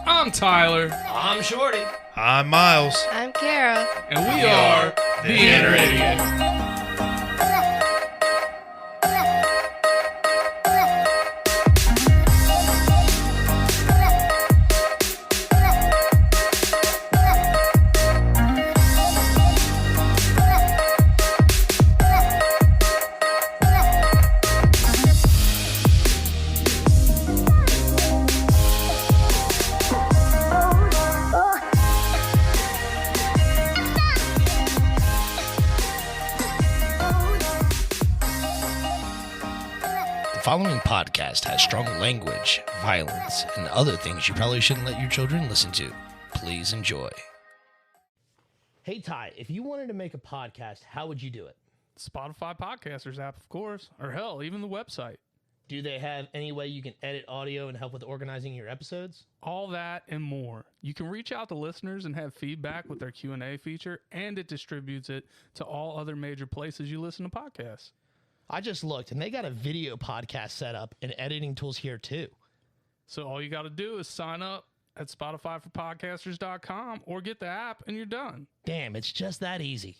I'm Tyler. I'm Shorty. I'm Miles. I'm Kara. And we are the Inner Idiot. The following podcast has strong language, violence, and other things you probably shouldn't let your children listen to. Please enjoy. Hey, Ty, if you wanted to make a podcast, how would you do it? Spotify Podcasters app, of course. Or hell, even the website. Do they have any way you can edit audio and help with organizing your episodes? All that and more. You can reach out to listeners and have feedback with their Q&A feature, and it distributes it to all other major places you listen to podcasts. I just looked, and they got a video podcast set up and editing tools here, too. So all you got to do is sign up at SpotifyForPodcasters.com or get the app, and you're done. Damn, it's just that easy.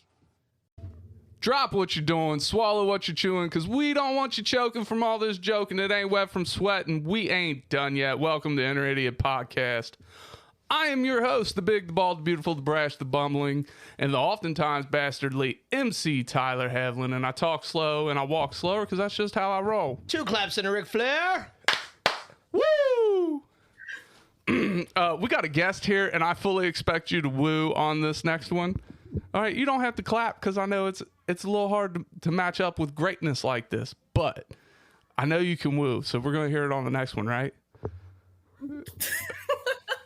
Drop what you're doing, swallow what you're chewing, because we don't want you choking from all this joking. It ain't wet from sweating. We ain't done yet. Welcome to Inner Idiot Podcast. I am your host, the big, the bald, the beautiful, the brash, the bumbling, and the oftentimes bastardly MC Tyler Havlin. And I talk slow and I walk slower because that's just how I roll. 2 claps and a Ric Flair. Woo! We got a guest here, and I fully expect you to woo on this next one. All right, you don't have to clap because I know it's a little hard to match up with greatness like this, but I know you can woo, so we're going to hear it on the next one, right?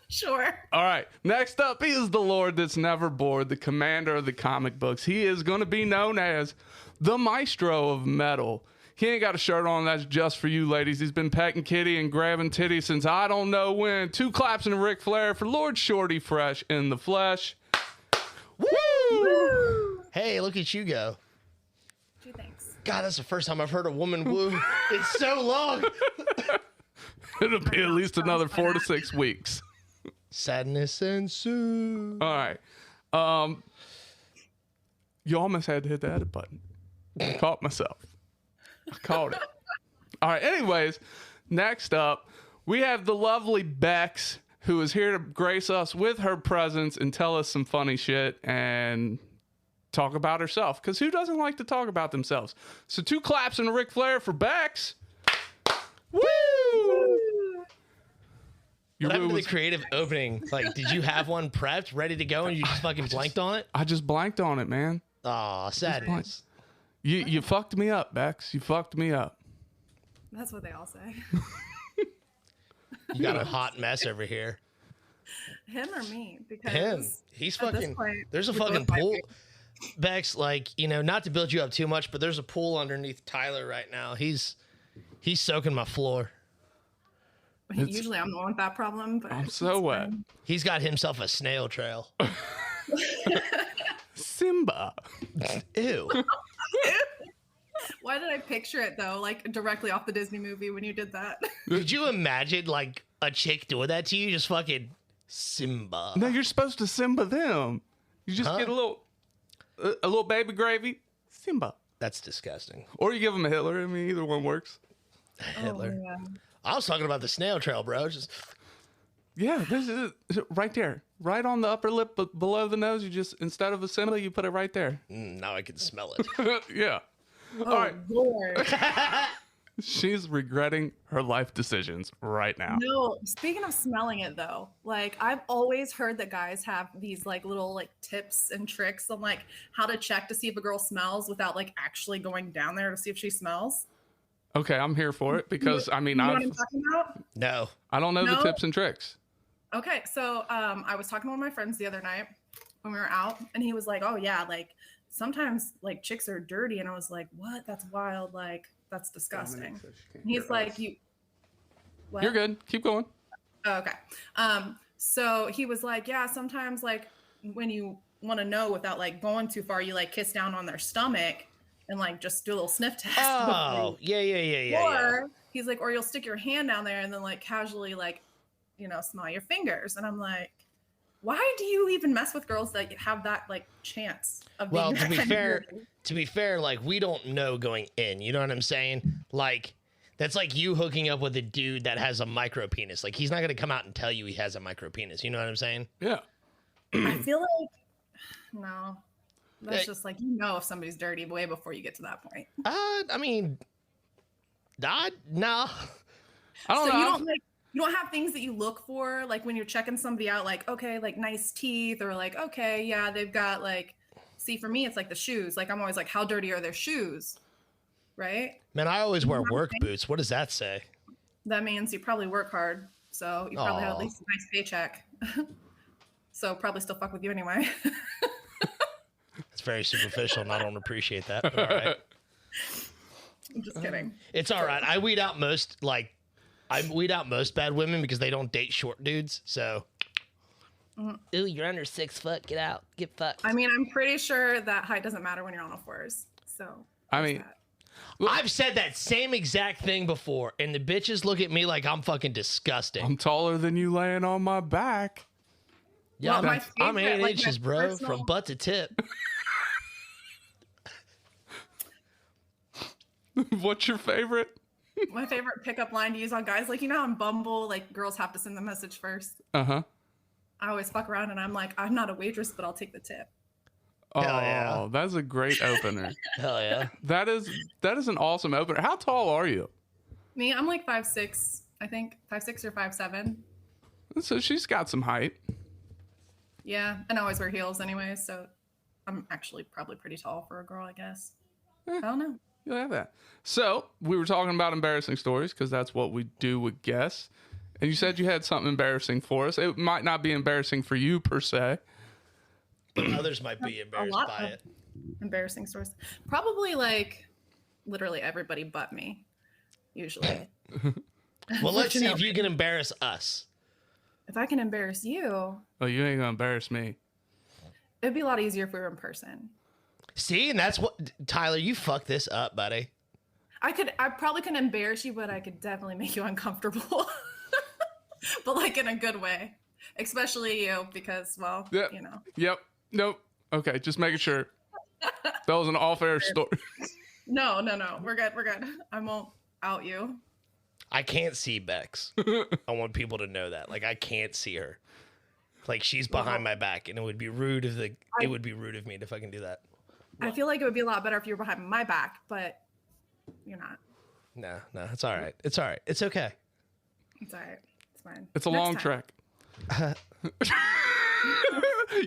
Sure. All right. Next up, he is the Lord that's never bored, the commander of the comic books. He is going to be known as the maestro of metal. He ain't got a shirt on that's just for you, ladies. He's been pecking kitty and grabbing titty since I don't know when. 2 claps and a Ric Flair for Lord Shorty Fresh in the flesh. Woo! Hey, look at you go. Gee, thanks. God, that's the first time I've heard a woman woo. It's so long. It'll be at least another 4 to 6 weeks. Sadness ensues. All right. You almost had to hit the edit button. I caught myself. I caught it. All right. Anyways, next up, we have the lovely Bex, who is here to grace us with her presence and tell us some funny shit and talk about herself. Because who doesn't like to talk about themselves? So 2 claps and a Ric Flair for Bex. Woo! What happened to the creative opening? Like, did you have one prepped, ready to go, and you just fucking blanked on it? I just blanked on it, man. Aw, sadness. You fucked me up, Bex. You fucked me up. That's what they all say. You got a hot mess over here. Him or me? Because Him. He's at this fucking. point, There's a we fucking both might pool. be. Bex, like, not to build you up too much, but there's a pool underneath Tyler right now. He's soaking my floor. Usually I'm the one with that problem, but I'm so wet. He's got himself a snail trail. Simba. Ew. Why did I picture it though? Like directly off the Disney movie when you did that. Could you imagine, like, a chick doing that to you? Just fucking Simba. No, you're supposed to Simba them. You just get a little baby gravy, Simba. That's disgusting. Or you give them a Hitler. I mean, either one works. Hitler. Oh, yeah. I was talking about the snail trail, bro. Just Yeah, this is right there. Right on the upper lip but below the nose. You just, instead of a Simba, you put it right there. now I can smell it. Yeah. Oh, All right. Lord. She's regretting her life decisions right now. No, speaking of smelling it though, like I've always heard that guys have these like little like tips and tricks on like how to check to see if a girl smells without like actually going down there to see if she smells. Okay, I'm here for it because, I mean, You know what I'm talking about? No. I don't know the No? tips and tricks. Okay, so I was talking to one of my friends the other night when we were out, and he was like, "Oh yeah, like sometimes like chicks are dirty," and I was like, "What? That's wild! Like that's disgusting." And he's like, "You, what?" You're good. Keep going. Oh, okay. So he was like, "Yeah, sometimes like when you want to know without like going too far, you like kiss down on their stomach and like just do a little sniff test." Oh, yeah. Or he's like, or you'll stick your hand down there and then like casually like smell your fingers. And I'm like, why do you even mess with girls that have that like chance of being to be fair, like we don't know going in. You know what I'm saying? Like that's like you hooking up with a dude that has a micro penis. Like he's not gonna come out and tell you he has a micro penis. You know what I'm saying? Yeah. I feel like no. That's just like if somebody's dirty way before you get to that point. I mean, no. I don't know. You don't have things that you look for, like when you're checking somebody out, like, okay, like nice teeth, or like, okay, yeah, they've got like, see, for me, it's like the shoes. Like, I'm always like, how dirty are their shoes? Right? Man, I always wear work boots. What does that say? That means you probably work hard. So you probably have at least a nice paycheck. So probably still fuck with you anyway. It's very superficial and I don't appreciate that. But all right. I'm just kidding. It's all right. I weed out most bad women because they don't date short dudes. So, ooh, you're under 6 foot. Get out. Get fucked. I mean, I'm pretty sure that height doesn't matter when you're on all fours. So, I mean, I've said that same exact thing before, and the bitches look at me like I'm fucking disgusting. I'm taller than you laying on my back. Yeah, well, I'm 8 inches, bro, from butt to tip. What's your favorite? My favorite pickup line to use on guys, like, how on Bumble, like, girls have to send the message first. Uh-huh. I always fuck around and I'm like, I'm not a waitress, but I'll take the tip. Oh, yeah. That's a great opener. Hell yeah. That is an awesome opener. How tall are you? Me, I'm like 5'6", I think. 5'6" or 5'7". So she's got some height. Yeah, and I always wear heels anyway, so I'm actually probably pretty tall for a girl, I guess. I don't know. You'll have that. So we were talking about embarrassing stories because that's what we do with guests. And you said you had something embarrassing for us. It might not be embarrassing for you per se. Others might be embarrassed by it. Embarrassing stories. Probably like literally everybody but me, usually. Well, let's see if you can embarrass us. If I can embarrass you. Oh, you ain't gonna embarrass me. It'd be a lot easier if we were in person. See, and that's what Tyler, you fucked this up, buddy. I probably couldn't embarrass you, but I could definitely make you uncomfortable. But like in a good way. Especially you, because, well, yep. Yep. Nope. Okay, just making sure. That was an off-air story. No. We're good. I won't out you. I can't see Bex. I want people to know that. Like, I can't see her. Like, she's behind my back, and it would be rude of me to fucking do that. I feel like it would be a lot better if you were behind my back, but you're not. No, it's all right. It's all right. It's okay. It's all right. It's fine. It's a long trek.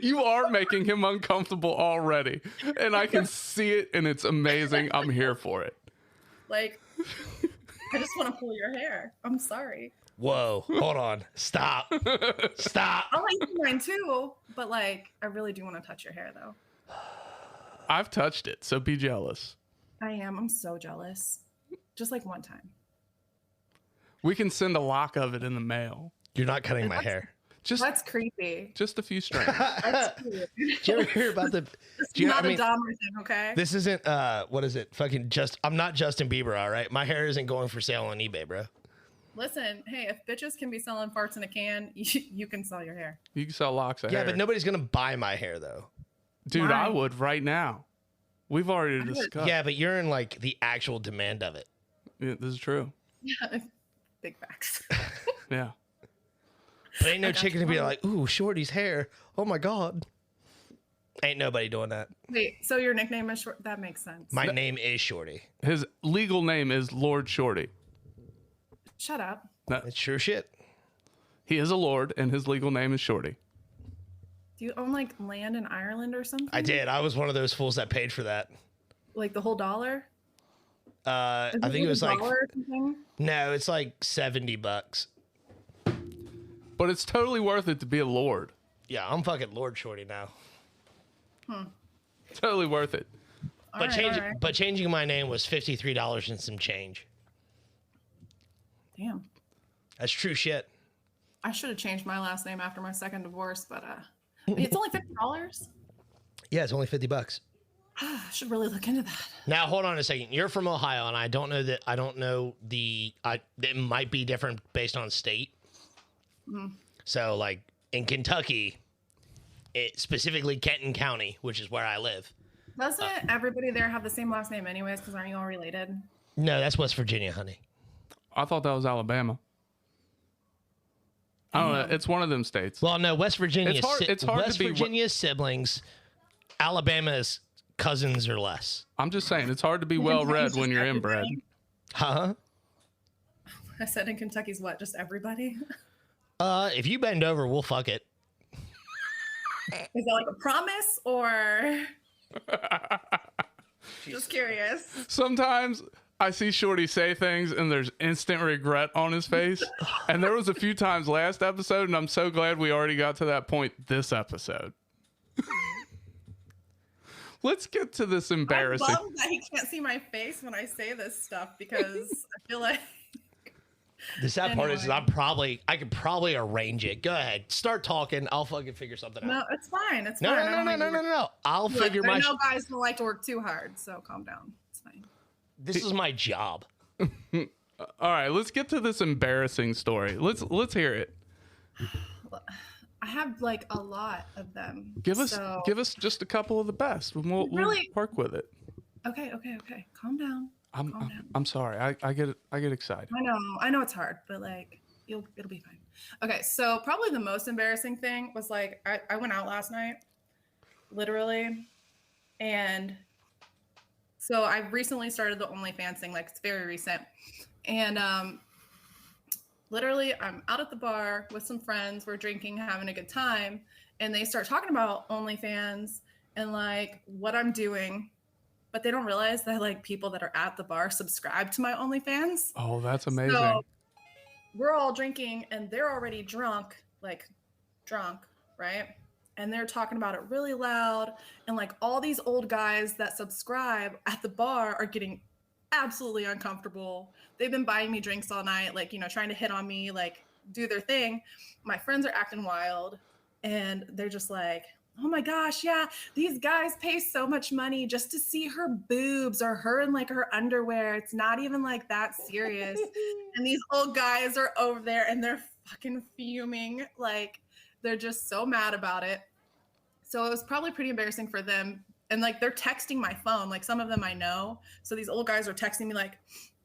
You are making him uncomfortable already, and I can see it, and it's amazing. I'm here for it. Like, I just want to pull your hair. I'm sorry. Whoa, hold on. Stop. I'll let you mine too, but like, I really do want to touch your hair though. I've touched it, so be jealous. I am. I'm so jealous. Just like one time. We can send a lock of it in the mail. You're not cutting my hair. That's creepy. Just a few strands. Did you ever hear about the? Not a Dahmer thing, okay? This isn't. What is it? Fucking I'm not Justin Bieber, all right. My hair isn't going for sale on eBay, bro. Listen, hey, if bitches can be selling farts in a can, you can sell your hair. You can sell locks of hair. Yeah, but nobody's gonna buy my hair though. Dude, I would right now. We've already discussed. Yeah, but you're in like the actual demand of it. Yeah, this is true. Yeah, big facts. Yeah. But ain't no chicken to be like, ooh, Shorty's hair. Oh my God. Ain't nobody doing that. Wait, so your nickname is Short? That makes sense. My name is Shorty. His legal name is Lord Shorty. Shut up. It's true shit. He is a lord, and his legal name is Shorty. Do you own like land in Ireland or something? I did. I was one of those fools that paid for that. Like the whole $1? I think it was like $1 no, it's like $70. But it's totally worth it to be a lord. Yeah, I'm fucking Lord Shorty now. Totally worth it. But changing my name was $53 and some change. Damn. That's true shit. I should have changed my last name after my second divorce, but it's only $50. Yeah, it's only $50. I should really look into that. Now hold on a second. You're from Ohio, and I don't know it might be different based on state. Mm. So, like, in Kentucky, specifically Kenton County, which is where I live. Doesn't everybody there have the same last name anyways? Because aren't you all related? No, that's West Virginia, honey. I thought that was Alabama. I don't know. It's one of them states. Well, no, West Virginia. It's hard West to be Virginia's siblings. Alabama's cousins or less. I'm just saying, it's hard to be well-read when you're inbred. Huh? I said in Kentucky's what? Just everybody? If you bend over, we'll fuck it. Is that like a promise or? Just curious. Sometimes I see Shorty say things and there's instant regret on his face. And there was a few times last episode, and I'm so glad we already got to that point this episode. Let's get to this embarrassing. I'm bummed that he can't see my face when I say this stuff because I feel like the sad part is I could probably arrange it. Go ahead. Start talking. I'll fucking figure something out. No, it's fine. It's No. I'll figure my I know guys don't like to work too hard, so calm down. It's fine. This is my job. All right, let's get to this embarrassing story. Let's hear it. I have like a lot of them. Give us just a couple of the best. We'll work with it. Okay. Calm down. I'm sorry. I get excited. I know it's hard, but like it'll be fine. Okay, so probably the most embarrassing thing was like I went out last night, literally, and so I recently started the OnlyFans thing. Like it's very recent, and literally I'm out at the bar with some friends. We're drinking, having a good time, and they start talking about OnlyFans and like what I'm doing. But they don't realize that like people that are at the bar subscribe to my OnlyFans. Oh, that's amazing. So we're all drinking and they're already drunk, right? And they're talking about it really loud. And like all these old guys that subscribe at the bar are getting absolutely uncomfortable. They've been buying me drinks all night, like, you know, trying to hit on me, like do their thing. My friends are acting wild and they're just like, oh my gosh, yeah, these guys pay so much money just to see her boobs or her in like her underwear. It's not even like that serious. And these old guys are over there and they're fucking fuming. Like they're just so mad about it. So it was probably pretty embarrassing for them. And like they're texting my phone, like some of them I know. So these old guys are texting me like,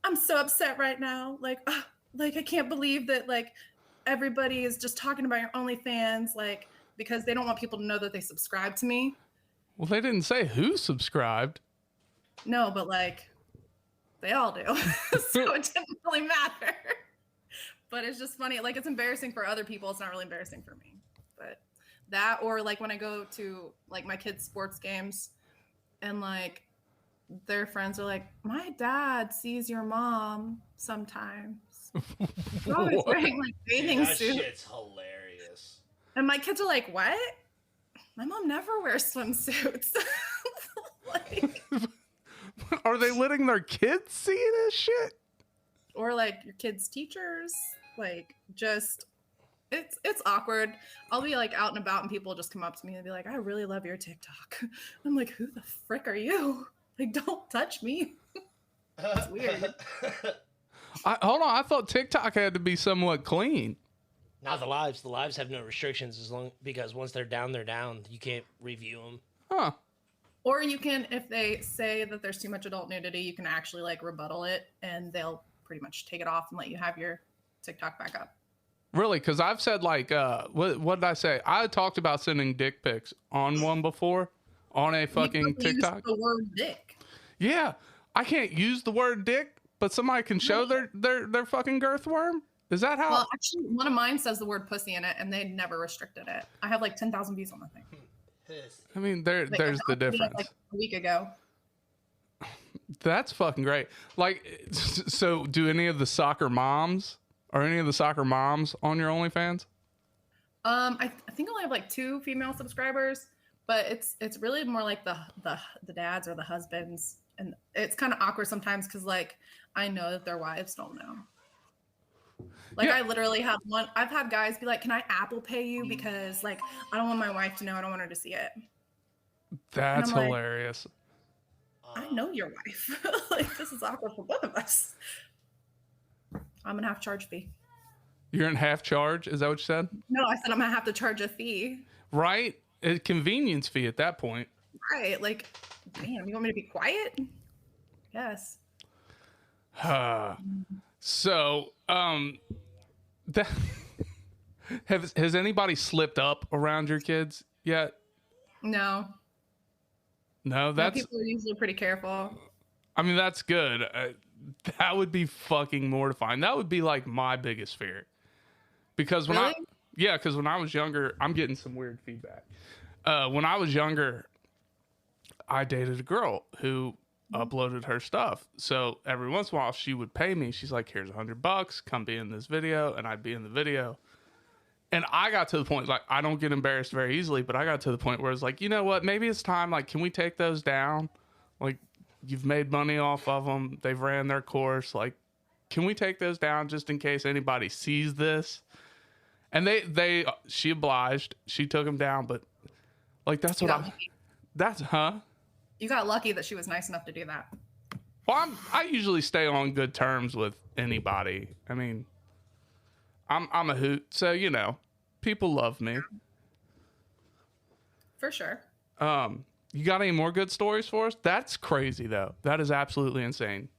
I'm so upset right now. Like I can't believe that like everybody is just talking about your OnlyFans. Like, because they don't want people to know that they subscribe to me. Well, they didn't say who subscribed. No, but like they all do. So it didn't really matter. But it's just funny. Like it's embarrassing for other people. It's not really embarrassing for me. But that, or like when I go to like my kids' sports games and like their friends are like, my dad sees your mom sometimes. They're always wearing like bathing suits. That shit's hilarious. And my kids are like, what? My mom never wears swimsuits. Like, are they letting their kids see this shit? Or like your kids' teachers? Like just, it's awkward. I'll be like out and about and people just come up to me and be like, I really love your TikTok. I'm like, who the frick are you? Like, don't touch me. It's weird. Hold on. I thought TikTok had to be somewhat clean. Now the lives have no restrictions because once they're down, they're down. You can't review them. Huh. Or you can, if they say that there's too much adult nudity, you can actually like rebuttal it and they'll pretty much take it off and let you have your TikTok back up. Really? Because I've said like, what did I say? I talked about sending dick pics on one before on a fucking TikTok. Use the word dick. Yeah. I can't use the word dick, but somebody can show their fucking girth worm. Is that how? Well, actually, one of mine says the word pussy in it, and they never restricted it. I have like 10,000 views on the thing. I mean, there's the difference. Like a week ago. That's fucking great. Like, so do any of the soccer moms on your OnlyFans? I think I only have like 2 female subscribers, but it's really more like the dads or the husbands, and it's kind of awkward sometimes because like I know that their wives don't know. Like yeah. I literally have one. I've had guys be like, "Can I Apple Pay you because like I don't want my wife to know. I don't want her to see it." That's hilarious. Like, I know your wife. Like this is awkward for both of us. I'm gonna have to charge fee. You're in half charge. Is that what you said? No, I said I'm gonna have to charge a fee. Right? A convenience fee at that point. Right. Like, damn, you want me to be quiet? Yes. So, that has anybody slipped up around your kids yet? No. No, that's. People are usually pretty careful. I mean, that's good. That would be fucking mortifying. That would be like my biggest fear. Because when Really? because when I was younger, I'm getting some weird feedback. When I was younger, I dated a girl who uploaded her stuff. So every once in a while, she would pay me. She's like, "Here's $100. Come be in this video," and I'd be in the video. And I got to the point, like, I don't get embarrassed very easily, but I got to the point where it's like, you know what? Maybe it's time. Like, can we take those down? Like, you've made money off of them. They've ran their course. Like, can we take those down just in case anybody sees this? And she obliged. She took them down, but like, that's what You got lucky that she was nice enough to do that. Well, I usually stay on good terms with anybody. I mean, I'm a hoot, so you know, people love me. For sure. You got any more good stories for us? That's crazy though. That is absolutely insane.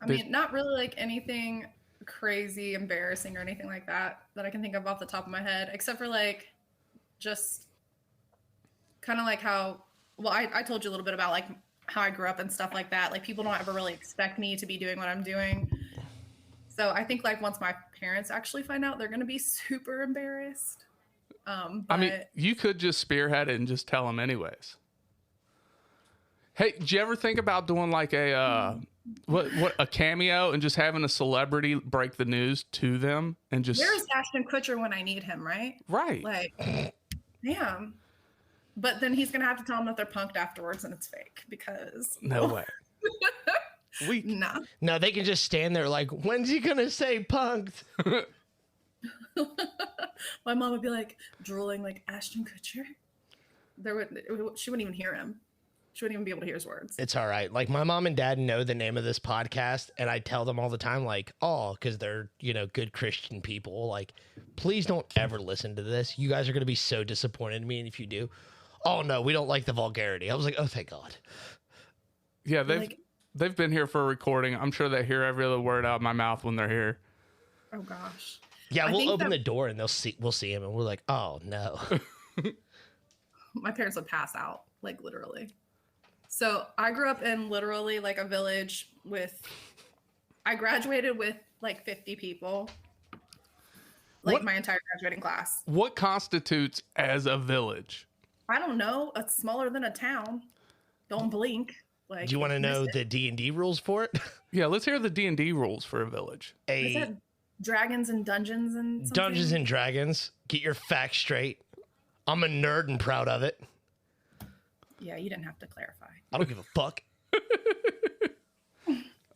I mean, not really like anything crazy, embarrassing, or anything like that I can think of off the top of my head, except for like just kind of like how, well, I told you a little bit about like how I grew up and stuff like that. Like people don't ever really expect me to be doing what I'm doing. So I think like once my parents actually find out, they're going to be super embarrassed. I mean, you could just spearhead it and just tell them anyways. Hey, did you ever think about doing like a a cameo and just having a celebrity break the news to them and just? There's Ashton Kutcher when I need him, right? Right. Like, damn. But then he's gonna have to tell them that they're punked afterwards and it's fake because. No way. No, they can just stand there like, when's he gonna say punked? My mom would be like drooling like Ashton Kutcher. She wouldn't even hear him. She wouldn't even be able to hear his words. It's all right. Like my mom and dad know the name of this podcast, and I tell them all the time, like, oh, because they're, you know, good Christian people. Like, please don't ever listen to this. You guys are gonna be so disappointed in me, and if you do, oh no, we don't like the vulgarity. I was like, oh, thank God. Yeah, they've been here for a recording. I'm sure they hear every other word out of my mouth when they're here. Oh gosh. Yeah, we'll open the door and we'll see him, and we're like, oh no. My parents would pass out, like literally. So I grew up in literally like a village I graduated with like 50 people, like my entire graduating class. What constitutes as a village? I don't know. It's smaller than a town. Don't blink. Like, do you want to know the D&D rules for it? Yeah, let's hear the D&D rules for a village. Is that dragons and dungeons and something? Dungeons and Dragons. Get your facts straight. I'm a nerd and proud of it. Yeah, you didn't have to clarify. I don't give a fuck.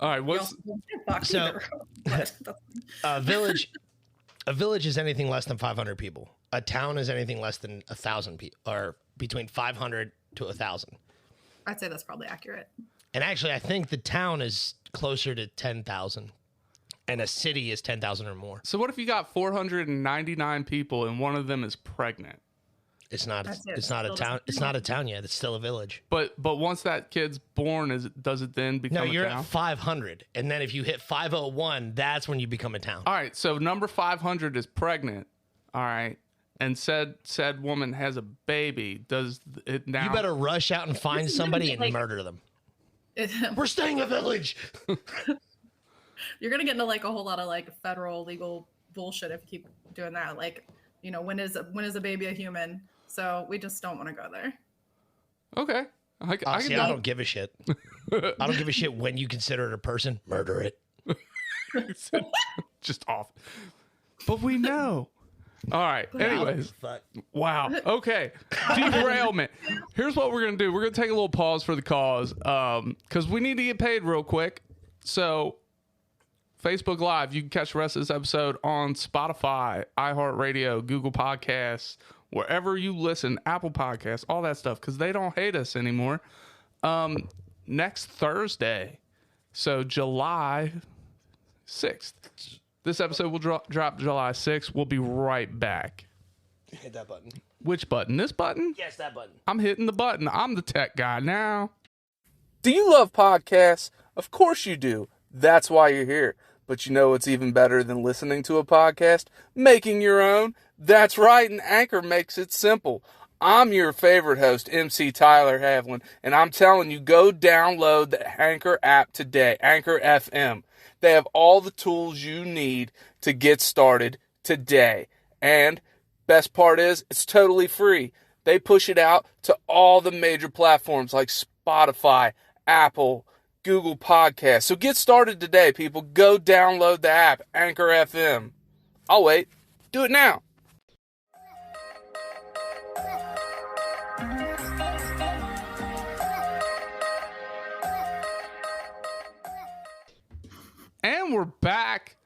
All right, a village is anything less than 500 people. A town is anything less than 1,000 people, or between 500 to 1,000. I'd say that's probably accurate. And actually, I think the town is closer to 10,000, and a city is 10,000 or more. So what if you got 499 people and one of them is pregnant? It's not a town. It's not a town yet. It's still a village. But once that kid's born, does it then become a town? No, you're at 500, and then if you hit 501, that's when you become a town. All right, so number 500 is pregnant. All right, and said woman has a baby. Does it now? You better rush out and find somebody and murder them. We're staying a village. You're gonna get into like a whole lot of like federal legal bullshit if you keep doing that. Like, you know, when is a baby a human? So we just don't want to go there. Okay. I don't give a shit. I don't give a shit when you consider it a person. Murder it. Just off. But we know. All right. Anyways. Wow. Okay. Derailment. Here's what we're going to do. We're going to take a little pause for the cause because we need to get paid real quick. So Facebook Live, you can catch the rest of this episode on Spotify, iHeartRadio, Google Podcasts, wherever you listen, Apple Podcasts, all that stuff, because they don't hate us anymore. Next Thursday, so July 6th, This episode will drop July 6th. We'll be right back. Hit that button. Which button? This button? Yes, that button. I'm hitting the button. I'm the tech guy now. Do you love podcasts? Of course you do. That's why you're here. But you know what's even better than listening to a podcast? Making your own. That's right, and Anchor makes it simple. I'm your favorite host, MC Tyler Havlin, and I'm telling you, go download the Anchor app today, Anchor FM. They have all the tools you need to get started today. And best part is, it's totally free. They push it out to all the major platforms like Spotify, Apple, Google Podcasts. So get started today, people. Go download the app, Anchor FM. I'll wait. Do it now. And we're back.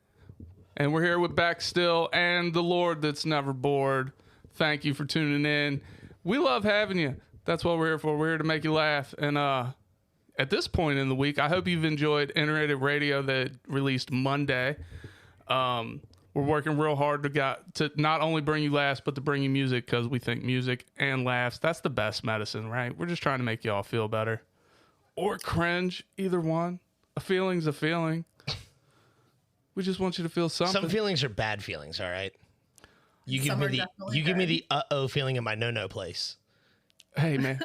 And we're here with Beck still and the Lord that's never bored. Thank you for tuning in. We love having you. That's what we're here for. We're here to make you laugh. And at this point in the week, I hope you've enjoyed Iterative Radio that released Monday. We're working real hard to not only bring you laughs, but to bring you music, because we think music and laughs, that's the best medicine, right? We're just trying to make y'all feel better. Or cringe, either one. A feeling's a feeling. We just want you to feel something. Some feelings are bad feelings, all right? You give Some me are the definitely give me good. the uh-oh feeling in my no-no place. Hey, man.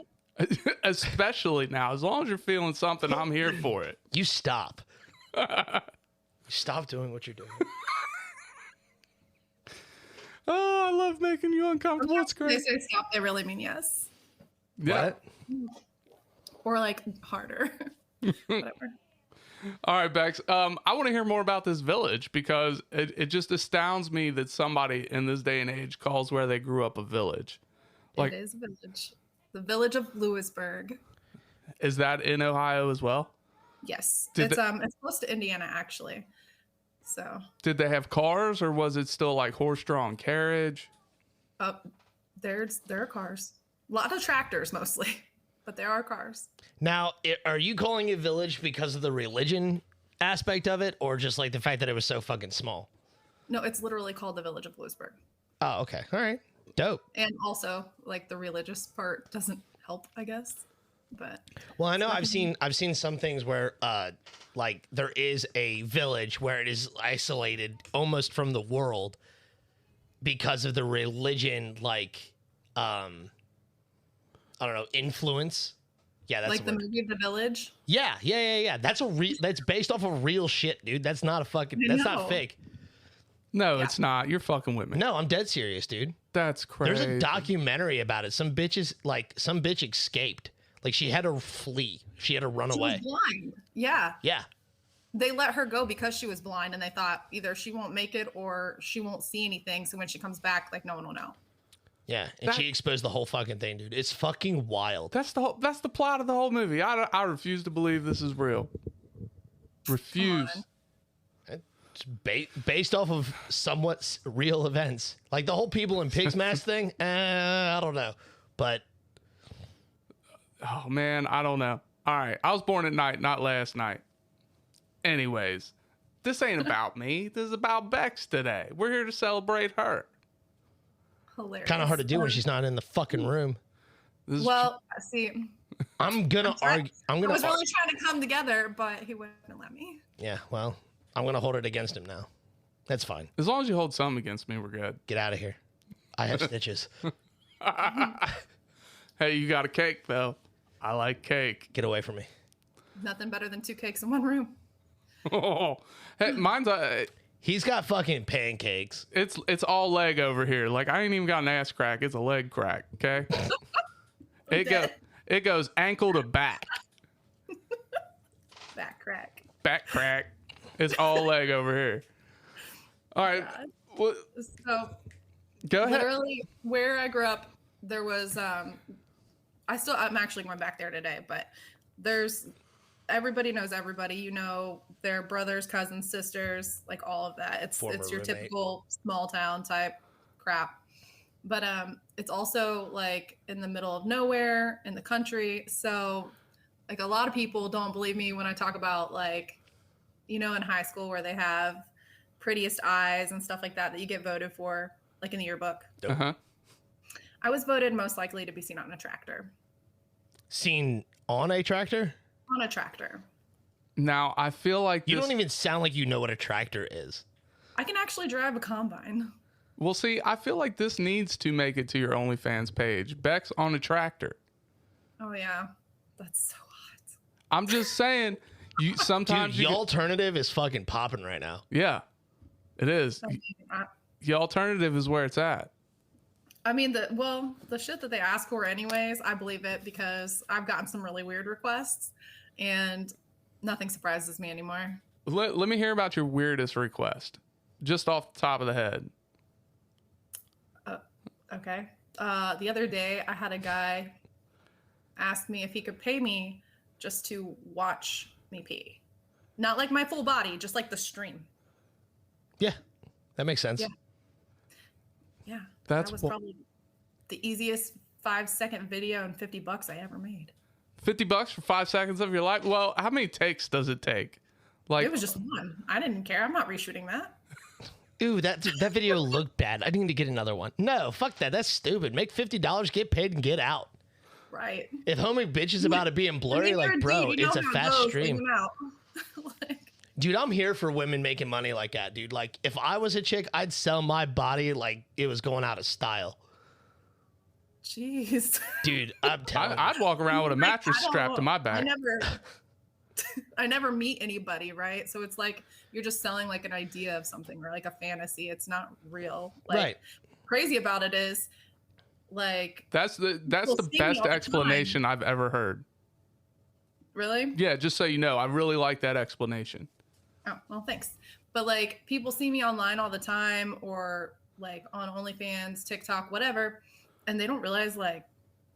Especially now. As long as you're feeling something, I'm here for it. You stop. Stop doing what you're doing. Oh, I love making you uncomfortable. It's They great. say stop, they really mean yes. Yeah. What? Or like harder. Whatever. All right, Bex. I want to hear more about this village, because it just astounds me that somebody in this day and age calls where they grew up a village. Like, It is a village. The village of Lewisburg. is that in Ohio as well? Yes. Did It's close to Indiana actually. So Did they have cars, or was it still like horse-drawn carriage? there are cars. A lot of tractors mostly, but there are cars. Now, are you calling it village because of the religion aspect of it, or just like the fact that it was so fucking small? No, it's literally called the village of Lewisburg. Oh, okay. All right. Dope. And also like the religious part doesn't help, I guess. But Well, I know I've seen some things where like there is a village where it is isolated almost from the world because of the religion, like I don't know, influence. Yeah, that's like the movie The Village. Yeah. That's based off of real shit, dude. That's not a fucking. I That's know. not fake. No, it's not. You're fucking with me. No, I'm dead serious, dude. That's crazy. There's a documentary about it. Some bitch escaped. Like she had to flee. She had to run She away. was blind. Yeah. Yeah. They let her go because she was blind, and they thought either she won't make it or she won't see anything. So when she comes back, like no one will know. Yeah, and she exposed the whole fucking thing, dude. It's fucking wild. That's the plot of the whole movie. I refuse to believe this is real. Refuse. It's based off of somewhat real events. Like the whole people in pigs mask thing. I don't know, but Oh man, I don't know. All right, I was born at night, not last night. Anyways, this ain't about me. This is about Bex today. We're here to celebrate her. Hilarious. kind of hard to do when she's not in the fucking room. This is Well, see, I'm gonna argue. I was really trying to come together, but he wouldn't let me. Yeah, well, I'm gonna hold it against him now. That's fine. as long as you hold something against me, we're good. Get out of here. I have stitches. Hey, you got a cake though. I like cake. Get away from me. Nothing better than 2 cakes in one room. Oh, hey, mine's He's got fucking pancakes. it's all leg over here. Like I ain't even got an ass crack. It's a leg crack. Okay. It goes ankle to back. Back crack. Back crack. It's all leg over here. All right. God. Well, So go ahead. literally where I grew up, there was I'm actually going back there today, but everybody knows everybody. You know, their brothers, cousins, sisters, like all of that. It's Former your roommate. typical small town type crap. But it's also like in the middle of nowhere in the country. So like a lot of people don't believe me when I talk about like, you know, in high school where they have prettiest eyes and stuff like that you get voted for, like in the yearbook. Uh-huh. I was voted most likely to be seen on a tractor. Seen on a tractor? On a tractor. Now, I feel like You don't even sound like you know what a tractor is. I can actually drive a combine. Well, see, I feel like this needs to make it to your OnlyFans page. Beck's on a tractor. Oh yeah, that's so hot. I'm just saying, sometimes Dude, the alternative is fucking popping right now. Yeah, it is. The alternative is where it's at. I mean, the shit that they ask for anyways, I believe it because I've gotten some really weird requests and nothing surprises me anymore. Let me hear about your weirdest request, just off the top of the head. Okay. The other day, I had a guy ask me if he could pay me just to watch me pee. Not like my full body, just like the stream. Yeah, that makes sense. Yeah. That was probably the easiest 5-second video and $50 I ever made. $50 for 5 seconds of your life? Well, how many takes does it take? Like, it was just one. I didn't care. I'm not reshooting that. Ooh, that video looked bad. I need to get another one. No, fuck that. That's stupid. Make $50, get paid, and get out. Right. If homie bitches about it being blurry, like, bro, it's a fast stream. Like, Dude, I'm here for women making money like that, dude. Like, if I was a chick, I'd sell my body like it was going out of style. jeez. Dude, I'm telling you. I'd walk around with a mattress strapped to my back. I never meet anybody, right? So it's like you're just selling like an idea of something or like a fantasy. It's not real. Like, Right. Crazy about it is like That's the best explanation I've ever heard. Really? Yeah, just so you know, I really like that explanation. Oh, well, thanks. But like people see me online all the time or like on OnlyFans, TikTok, whatever, and they don't realize like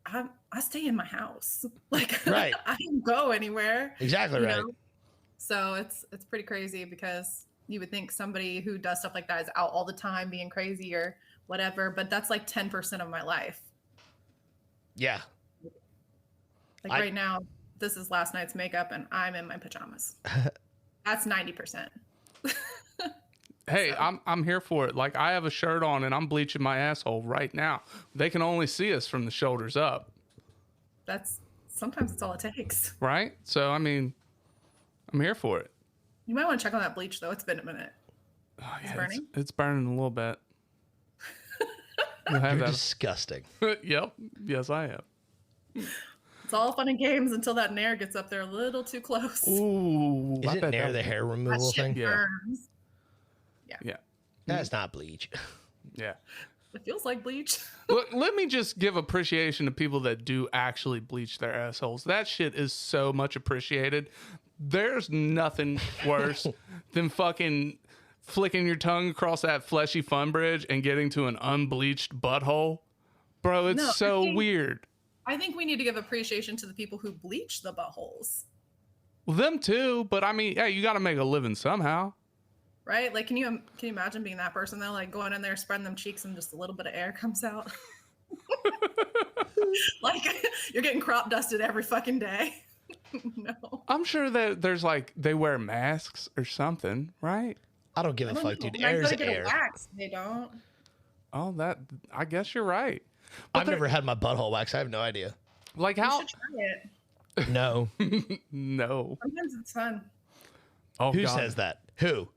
I stay in my house. Like Right. I don't go anywhere. Exactly you right. know? So it's pretty crazy because you would think somebody who does stuff like that is out all the time being crazy or whatever, but that's like 10% of my life. Yeah. Like right now, this is last night's makeup and I'm in my pajamas. That's 90%. Hey, So. I'm here for it. Like, I have a shirt on and I'm bleaching my asshole right now. They can only see us from the shoulders up. Sometimes it's all it takes. Right? So, I mean, I'm here for it. You might want to check on that bleach though. It's been a minute. Oh, yeah, It's burning? It's burning a little bit. You'll have You're that. disgusting. Yep. Yes, I am. It's all fun and games until that nair gets up there a little too close. Ooh. I Isn't bet Nair that- the hair That removal shit thing? Yeah. burns. Yeah. That's not bleach. Yeah. It feels like bleach. Look, let me just give appreciation to people that do actually bleach their assholes. That shit is so much appreciated. There's nothing worse than fucking flicking your tongue across that fleshy fun bridge and getting to an unbleached butthole. Bro, it's No, so I think- weird. I think we need to give appreciation to the people who bleach the buttholes, Well, them too, but I mean, hey, you got to make a living somehow. right? Like, can you imagine being that person though? Like going in there, spreading them cheeks, and just a little bit of air comes out. Like you're getting crop dusted every fucking day. No, I'm sure that there's like, they wear masks or something, right? I don't give a I don't fuck, know. dude. When I go Air's to get a air. wax, they don't. Oh, I guess you're right. But I've never had my butthole waxed. I have no idea. Like You how? should try it. No. No. Sometimes it's fun. Oh, Who God. says that? Who?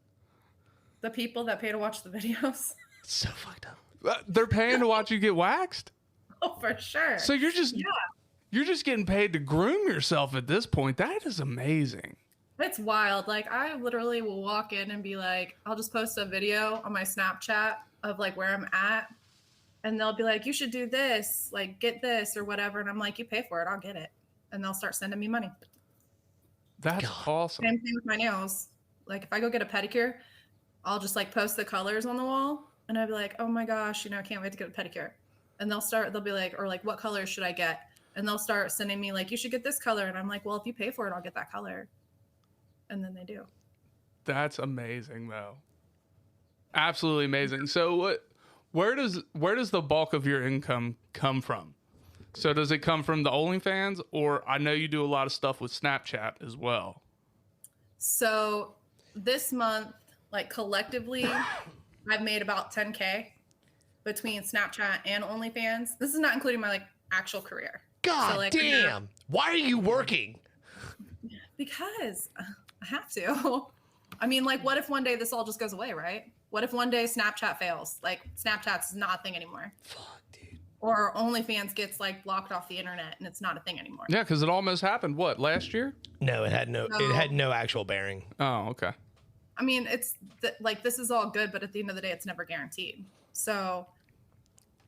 The people that pay to watch the videos. It's so fucked up. They're paying to watch you get waxed? Oh, for sure. So you're just getting paid to groom yourself at this point. That is amazing. It's wild. Like I literally will walk in and be like, I'll just post a video on my Snapchat of like where I'm at. And they'll be like, you should do this, like get this or whatever. And I'm like, you pay for it, I'll get it. And they'll start sending me money. That's God. awesome. Same thing with my nails. Like if I go get a pedicure, I'll just like post the colors on the wall and I'll be like, oh my gosh, I can't wait to get a pedicure. And they'll be like, or like, what colors should I get? And they'll start sending me like, you should get this color. And I'm like, well, if you pay for it, I'll get that color. And then they do. That's amazing, though. Absolutely amazing. So where does the bulk of your income come from? So does it come from the OnlyFans, or I know you do a lot of stuff with Snapchat as well? So this month, like collectively, I've made about 10K between Snapchat and OnlyFans. This is not including my like actual career. God So, like, damn. Why are you working? Because I have to. I mean, like, what if one day this all just goes away, right? What if one day Snapchat fails? Like, Snapchat's not a thing anymore. Fuck, dude. Or OnlyFans gets like blocked off the internet and it's not a thing anymore. Yeah, because it almost happened. What, last year? No, it had no actual bearing. Oh, okay. I mean, it's like this is all good, but at the end of the day, it's never guaranteed. So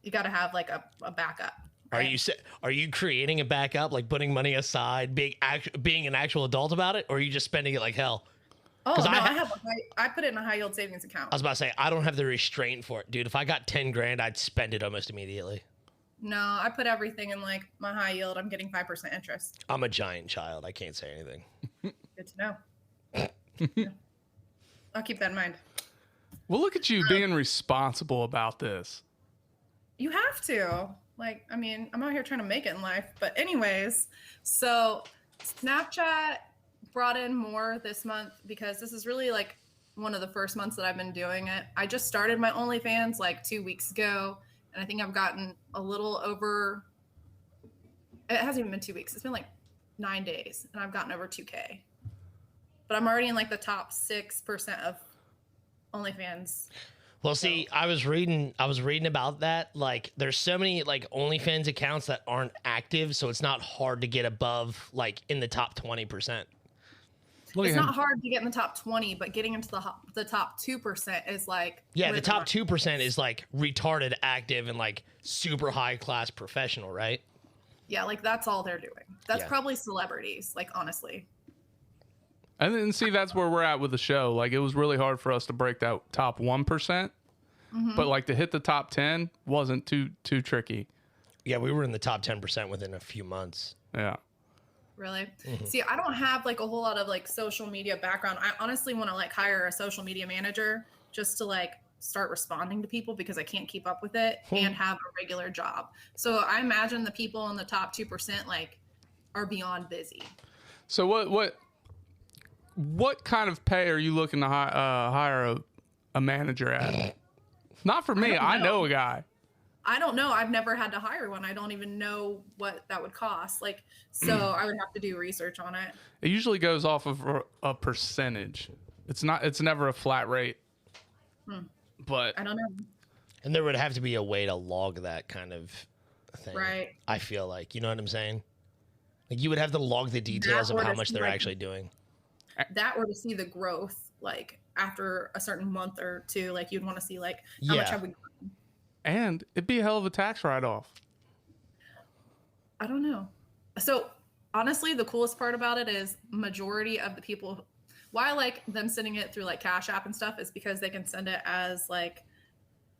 you got to have like a backup. Right? Are you creating a backup, like putting money aside, being an actual adult about it, or are you just spending it like hell? Oh no, I put it in a high yield savings account. I was about to say I don't have the restraint for it, dude. If I got 10 grand, I'd spend it almost immediately. No, I put everything in like my high yield. I'm getting 5% interest. I'm a giant child. I can't say anything. Good to know. Yeah. I'll keep that in mind. Well, look at you being responsible about this. You have to. Like, I mean, I'm out here trying to make it in life. But anyways, so Snapchat brought in more this month because this is really like one of the first months that I've been doing it. I just started my OnlyFans like 2 weeks ago. And I think I've gotten a little over, it hasn't even been 2 weeks. It's been like 9 days and I've gotten over 2K. But I'm already in like the top 6% of OnlyFans. Well, see, I was reading about that. Like, there's so many like OnlyFans accounts that aren't active, so it's not hard to get above like in the top 20%. It's not hard to get in the top 20, but getting into the top 2% is like the top 2% is like retarded active and like super high class professional, right? Yeah, like that's all they're doing. That's probably celebrities, like honestly. And then see, that's where we're at with the show. Like, it was really hard for us to break that top 1%, but like to hit the top 10 wasn't too tricky. Yeah, we were in the top 10% within a few months. Yeah. Really? See, I don't have like a whole lot of like social media background. I honestly want to like hire a social media manager just to like start responding to people because I can't keep up with it and have a regular job. So I imagine the people in the top 2% like are beyond busy. So what kind of pay are you looking to hire a manager at? Not for me. I know a guy. I don't know. I've never had to hire one. I don't even know what that would cost. Like, so I would have to do research on it. It usually goes off of a percentage. It's never a flat rate. But I don't know. And there would have to be a way to log that kind of thing. Right. I feel like, you know what I'm saying? Like you would have to log the details of how much they're actually doing. That or to see the growth, like after a certain month or two, like you'd want to see like how much have we grown. And it'd be a hell of a tax write-off. I don't know. So honestly, the coolest part about it is majority of the people, why I like them sending it through like Cash App and stuff is because they can send it as like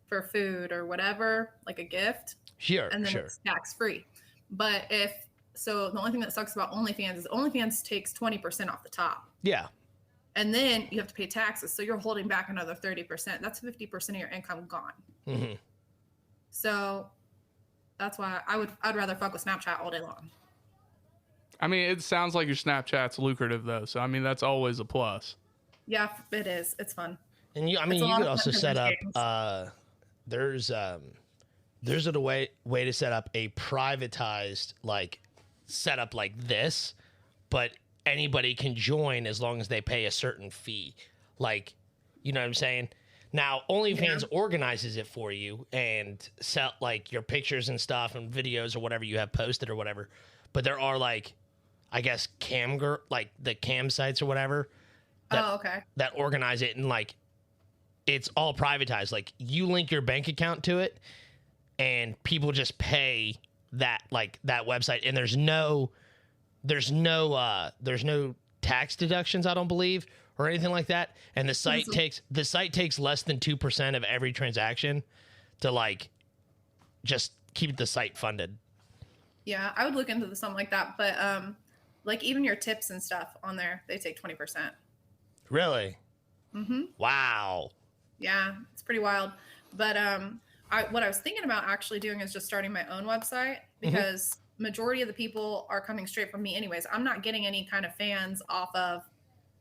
for food or whatever, like a gift. Sure, and then it's tax free. But the only thing that sucks about OnlyFans is OnlyFans takes 20% off the top. Yeah. And then you have to pay taxes. So you're holding back another 30%. That's 50% of your income gone. Mm-hmm. So that's why I'd rather fuck with Snapchat all day long. I mean, it sounds like your Snapchat's lucrative though. So I mean, that's always a plus. Yeah, it is. It's fun. And you could also set up there's a way to set up a privatized like setup like this, but anybody can join as long as they pay a certain fee. Like, you know what I'm saying? Now, OnlyFans organizes it for you and sell like your pictures and stuff and videos or whatever you have posted or whatever. But there are like, I guess like the cam sites or whatever. That organize it and like it's all privatized. Like you link your bank account to it and people just pay that website and there's no tax deductions, I don't believe, or anything like that. And the site takes less than 2% of every transaction to like just keep the site funded. Yeah, I would look into something like that, but like even your tips and stuff on there, they take 20%. Really? Mm-hmm. Wow. Yeah, it's pretty wild. But what I was thinking about actually doing is just starting my own website because majority of the people are coming straight from me anyways. I'm not getting any kind of fans off of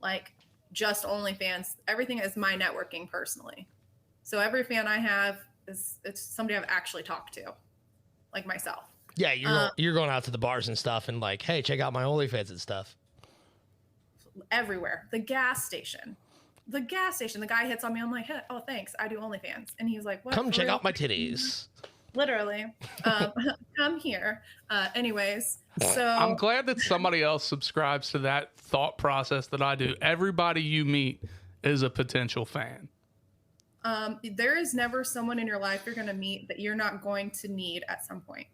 like just OnlyFans. Everything is my networking personally. So every fan I have it's somebody I've actually talked to, like myself. Yeah, you're going out to the bars and stuff and like, hey, check out my OnlyFans and stuff. Everywhere. The gas station. The guy hits on me. I'm like, hey, oh, thanks. I do OnlyFans. And he's like, what? Come check out my titties. Literally. Come here. Anyways, so I'm glad that somebody else subscribes to that thought process that I do. Everybody you meet is a potential fan. There is never someone in your life you're going to meet that you're not going to need at some point.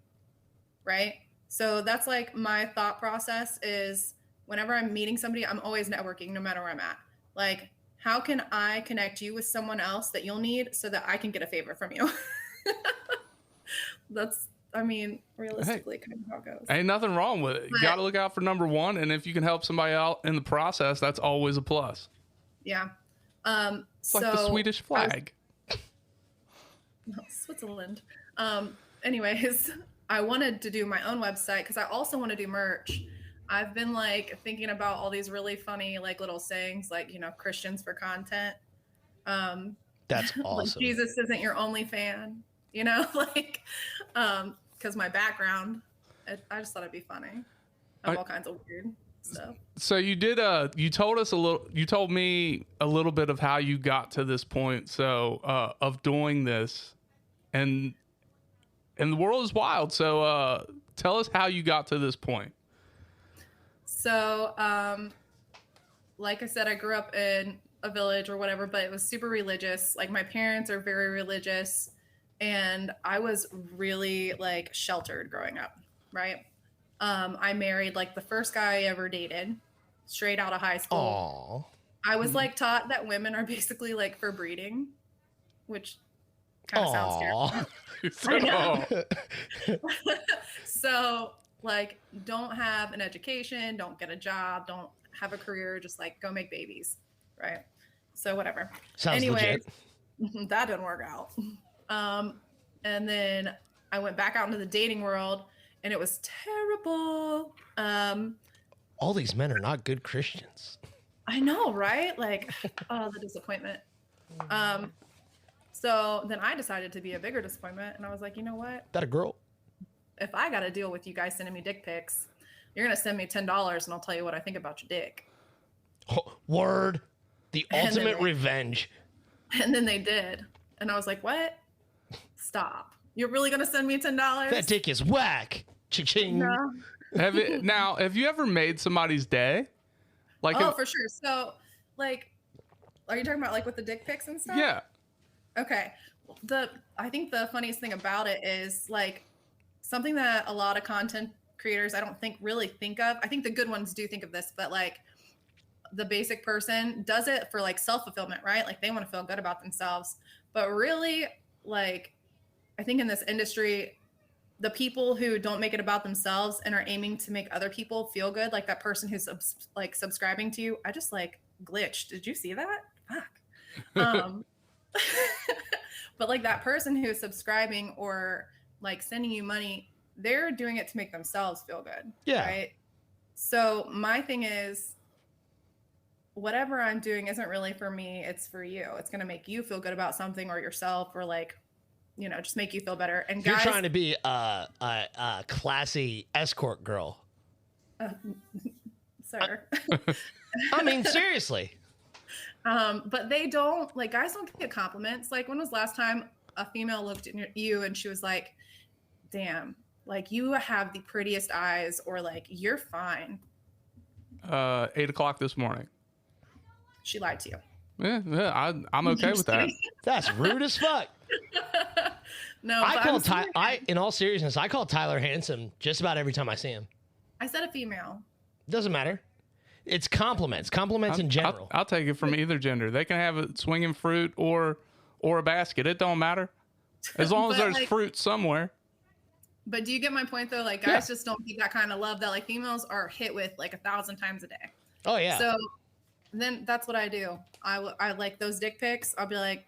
Right? So that's like my thought process is whenever I'm meeting somebody, I'm always networking no matter where I'm at. Like, how can I connect you with someone else that you'll need so that I can get a favor from you? That's, I mean, realistically kind of how it goes. Ain't nothing wrong with it. You got to look out for number one. And if you can help somebody out in the process, that's always a plus. Yeah. It's like the Swedish flag. Switzerland. Anyways, I wanted to do my own website because I also want to do merch. I've been like thinking about all these really funny like little sayings like, you know, Christians for content. That's awesome. Like, Jesus isn't your only fan, you know, like, because my background, I just thought it'd be funny. I have all kinds of weird stuff. So you did, you told me a little bit of how you got to this point. So, of doing this and the world is wild. So, tell us how you got to this point. So, like I said, I grew up in a village or whatever, but it was super religious. Like my parents are very religious and I was really like sheltered growing up. Right. I married like the first guy I ever dated straight out of high school. Aww. I was like taught that women are basically like for breeding, which kind of sounds scary. I know. So like, don't have an education, don't get a job, don't have a career, just like go make babies, right? So whatever. Sounds legit. That didn't work out. And then I went back out into the dating world and it was terrible. All these men are not good Christians. I know, right? Like, oh, the disappointment. So then I decided to be a bigger disappointment and I was like, you know what? That a girl? If I got to deal with you guys sending me dick pics, you're going to send me $10 and I'll tell you what I think about your dick. Oh, word. The ultimate revenge. And then they did. And I was like, what? Stop. You're really going to send me $10? That dick is whack. Cha-ching. No. Have you ever made somebody's day? Like, for sure. So like, are you talking about like with the dick pics and stuff? Yeah. Okay. I think the funniest thing about it is like, something that a lot of content creators I don't think really think of. I think the good ones do think of this, but like the basic person does it for like self-fulfillment, right? Like they want to feel good about themselves. But really, like I think in this industry, the people who don't make it about themselves and are aiming to make other people feel good, like that person who's subscribing to you, I just like glitched. Did you see that? Fuck. But like that person who is subscribing or like sending you money, they're doing it to make themselves feel good. Yeah. Right. So my thing is whatever I'm doing isn't really for me. It's for you. It's going to make you feel good about something or yourself or like, you know, just make you feel better. And you're guys, trying to be a classy escort girl. Sir. I mean, seriously. But they don't like, guys don't get compliments. Like when was the last time a female looked at you and she was like, damn, like you have the prettiest eyes or like you're fine. 8:00 this morning. She lied to you. Yeah, I'm okay with that. That's rude as fuck. No, in all seriousness, I call Tyler handsome just about every time I see him. I said a female. Doesn't matter. It's compliments in general. I'll take it from either gender. They can have a swinging fruit or a basket. It don't matter. As long as there's like, fruit somewhere. But do you get my point though? Like guys just don't get that kind of love that like females are hit with like 1,000 times a day. Oh yeah. So then that's what I do. I like those dick pics. I'll be like,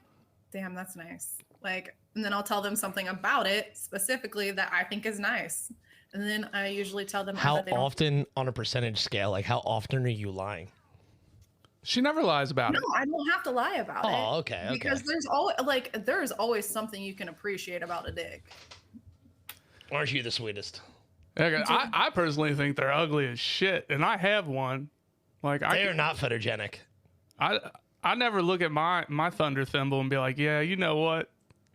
damn, that's nice. Like, and then I'll tell them something about it specifically that I think is nice. And then I usually tell them how often on a percentage scale, like how often are you lying? She never lies about No, it. I don't have to lie about it. Oh, okay. Because there's always something you can appreciate about a dick. Aren't you the sweetest? I personally think they're ugly as shit, and I have one. Like They are not photogenic. I never look at my thunder thimble and be like, yeah, you know what?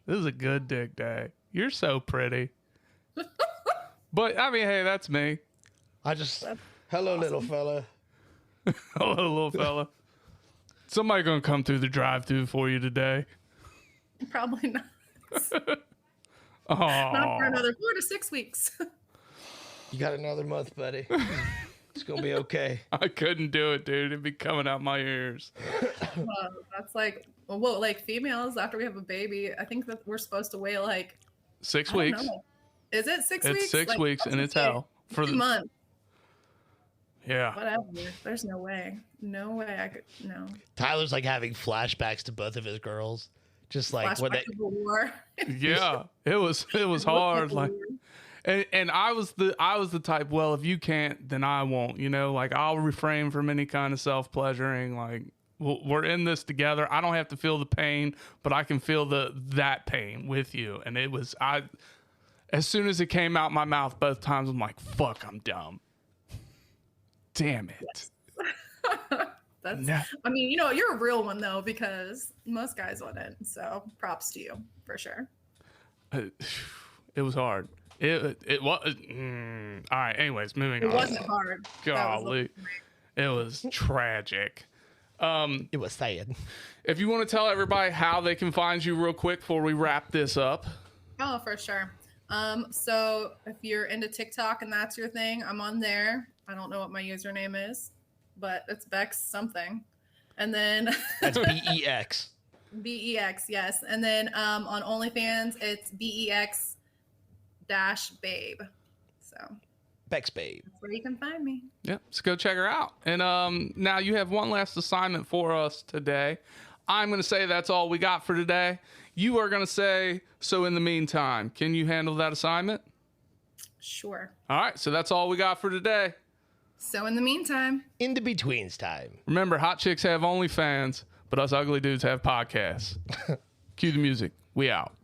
This is a good dick day. You're so pretty. But I mean, hey, that's me. Hello, little fella. Hello, little fella. Somebody gonna come through the drive-thru for you today. Probably not. Oh, Not for another 4 to 6 weeks. You got another month, buddy. It's gonna be okay. I couldn't do it, dude. It'd be coming out my ears. That's like females after we have a baby. I think that we're supposed to wait like 6 I don't weeks. know. Is it 6 weeks? It's 6 Like, weeks, and it's hell for 2 months. Yeah. Whatever. There's no way. No way I could. No. Tyler's like having flashbacks to both of his girls. Just like when Flashback to the war. Yeah, it was hard. Like, and I was the type. Well, if you can't, then I won't. You know, like I'll refrain from any kind of self pleasuring. Like we're in this together. I don't have to feel the pain, but I can feel that pain with you. And it was as soon as it came out my mouth, both times I'm like, fuck, I'm dumb. Damn it. That's. No. I mean, you're a real one though, because most guys wouldn't. So props to you for sure. It was hard. It was. All right. Anyways, moving on. It wasn't hard. Golly, it was tragic. it was sad. If you want to tell everybody how they can find you real quick before we wrap this up. Oh, for sure. So if you're into TikTok and that's your thing, I'm on there. I don't know what my username is, but it's Bex something. And then That's BEX. BEX, yes. And then on OnlyFans, it's BEX-babe. So Bex Babe. that's where you can find me. Yep, so go check her out. And now you have one last assignment for us today. I'm going to say that's all we got for today. You are going to say, so in the meantime, can you handle that assignment? Sure. All right, so that's all we got for today. So in the meantime, In the betweens time. Remember, hot chicks have OnlyFans, but us ugly dudes have podcasts. Cue the music. We out.